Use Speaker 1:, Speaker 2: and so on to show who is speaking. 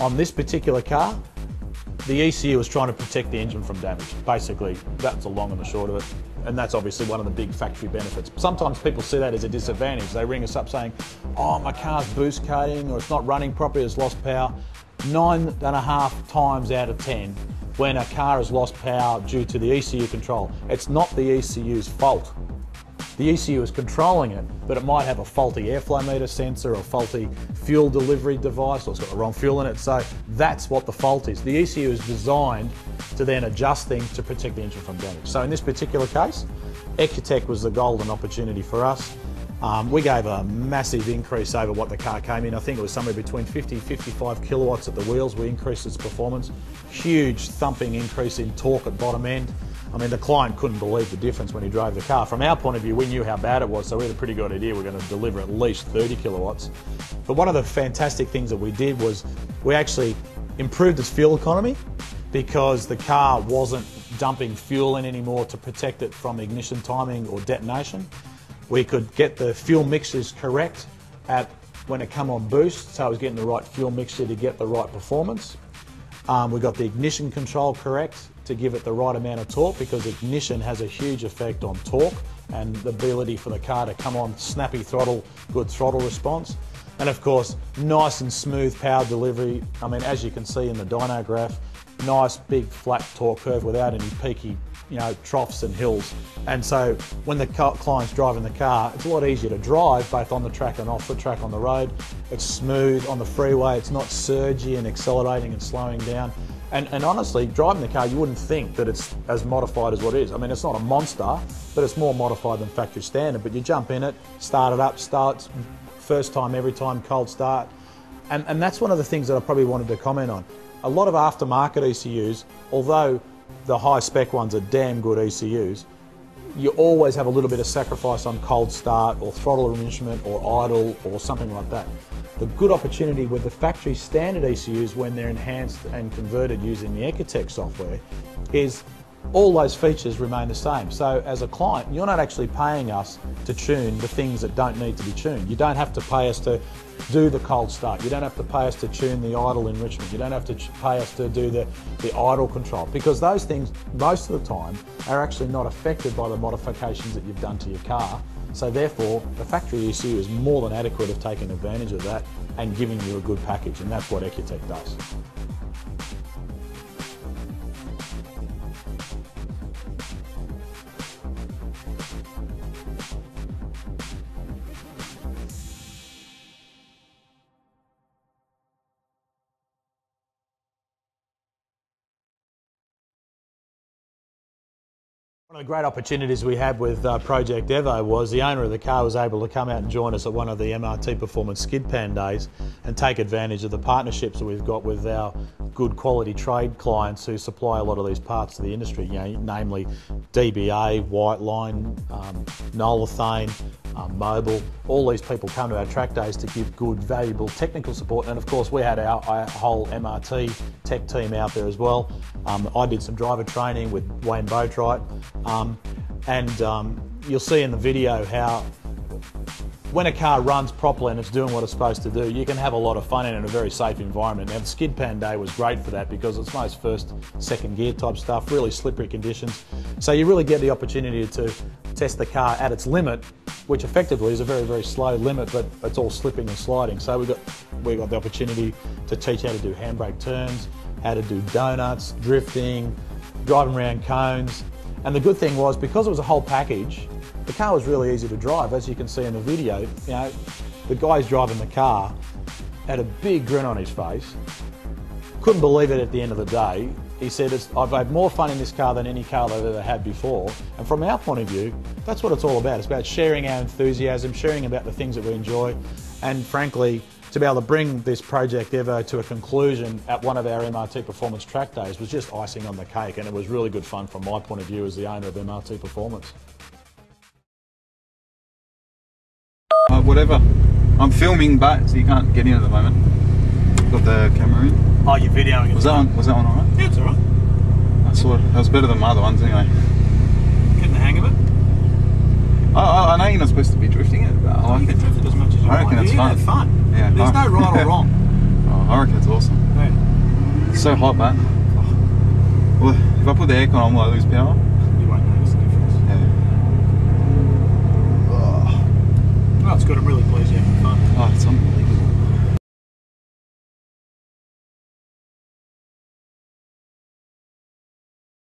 Speaker 1: On this particular car, the ECU is trying to protect the engine from damage. Basically, that's the long and the short of it. And that's obviously one of the big factory benefits. Sometimes people see that as a disadvantage. They ring us up saying, oh, my car's boost coating or it's not running properly, it's lost power. 9.5 times out of 10, when a car has lost power due to the ECU control, it's not the ECU's fault. The ECU is controlling it, but it might have a faulty airflow meter sensor or a faulty fuel delivery device, or it's got the wrong fuel in it. So that's what the fault is. The ECU is designed to then adjust things to protect the engine from damage. So in this particular case, Ecutek was the golden opportunity for us. We gave a massive increase over what the car came in. I think it was somewhere between 50 and 55 kilowatts at the wheels. We increased its performance. Huge thumping increase in torque at bottom end. I mean, the client couldn't believe the difference when he drove the car. From our point of view, we knew how bad it was, so we had a pretty good idea we're going to deliver at least 30 kilowatts. But one of the fantastic things that we did was we actually improved its fuel economy, because the car wasn't dumping fuel in anymore to protect it from ignition timing or detonation. We could get the fuel mixtures correct when it come on boost, so I was getting the right fuel mixture to get the right performance. We got the ignition control correct to give it the right amount of torque, because ignition has a huge effect on torque and the ability for the car to come on snappy throttle, good throttle response. And of course, nice and smooth power delivery. I mean, as you can see in the dyno graph, nice big flat torque curve without any peaky, troughs and hills. And so when the client's driving the car, it's a lot easier to drive both on the track and off the track on the road. It's smooth on the freeway, it's not surgy and accelerating and slowing down. And honestly, driving the car, you wouldn't think that it's as modified as what it is. I mean, it's not a monster, but it's more modified than factory standard. But you jump in it, start it up, starts first time, every time, cold start. And that's one of the things that I probably wanted to comment on. A lot of aftermarket ECUs, although the high spec ones are damn good ECUs, you always have a little bit of sacrifice on cold start or throttle arrangement or idle or something like that. The good opportunity with the factory standard ECUs, when they're enhanced and converted using the Ecutek software, is all those features remain the same. So as a client, you're not actually paying us to tune the things that don't need to be tuned. You don't have to pay us to do the cold start. You don't have to pay us to tune the idle enrichment. You don't have to pay us to do the idle control, because those things most of the time are actually not affected by the modifications that you've done to your car. So therefore, the factory ECU is more than adequate of taking advantage of that and giving you a good package, and that's what Ecutek does. One of the great opportunities we had with Project Evo was the owner of the car was able to come out and join us at one of the MRT Performance skid pan days and take advantage of the partnerships that we've got with our good quality trade clients who supply a lot of these parts to the industry, namely DBA, Whiteline, Nolethane, Mobile. All these people come to our track days to give good, valuable technical support, and of course we had our whole MRT tech team out there as well. I did some driver training with Wayne Boatwright, and you'll see in the video how when a car runs properly and it's doing what it's supposed to do, you can have a lot of fun in a very safe environment. Now the skid pan day was great for that, because it's most first, second gear type stuff, really slippery conditions. So you really get the opportunity to test the car at its limit, which effectively is a very, very slow limit, but it's all slipping and sliding. So we got the opportunity to teach how to do handbrake turns, how to do donuts, drifting, driving around cones. And the good thing was, because it was a whole package, the car was really easy to drive. As you can see in the video, the guy driving the car had a big grin on his face. Couldn't believe it at the end of the day. He said, I've had more fun in this car than any car I've ever had before. And from our point of view, that's what it's all about. It's about sharing our enthusiasm, sharing about the things that we enjoy, and frankly, to be able to bring this Project Evo to a conclusion at one of our MRT Performance track days was just icing on the cake, and it was really good fun from my point of view as the owner of MRT Performance.
Speaker 2: Whatever. I'm filming, but so you can't get in at the moment. got the camera in.
Speaker 1: Oh, you're videoing it.
Speaker 2: Was that one alright?
Speaker 1: Yeah, it's alright.
Speaker 2: I saw it. That was better than my other ones anyway.
Speaker 1: Getting the hang of it?
Speaker 2: I know you're not supposed to be drifting it, but I like
Speaker 1: you can
Speaker 2: it.
Speaker 1: drift it as much as you want.
Speaker 2: I reckon it's
Speaker 1: fun.
Speaker 2: fun. Yeah,
Speaker 1: There's no right or wrong.
Speaker 2: Oh, I reckon it's awesome.
Speaker 1: Yeah.
Speaker 2: It's so hot, man. Well, if I put the aircon on, will I lose power?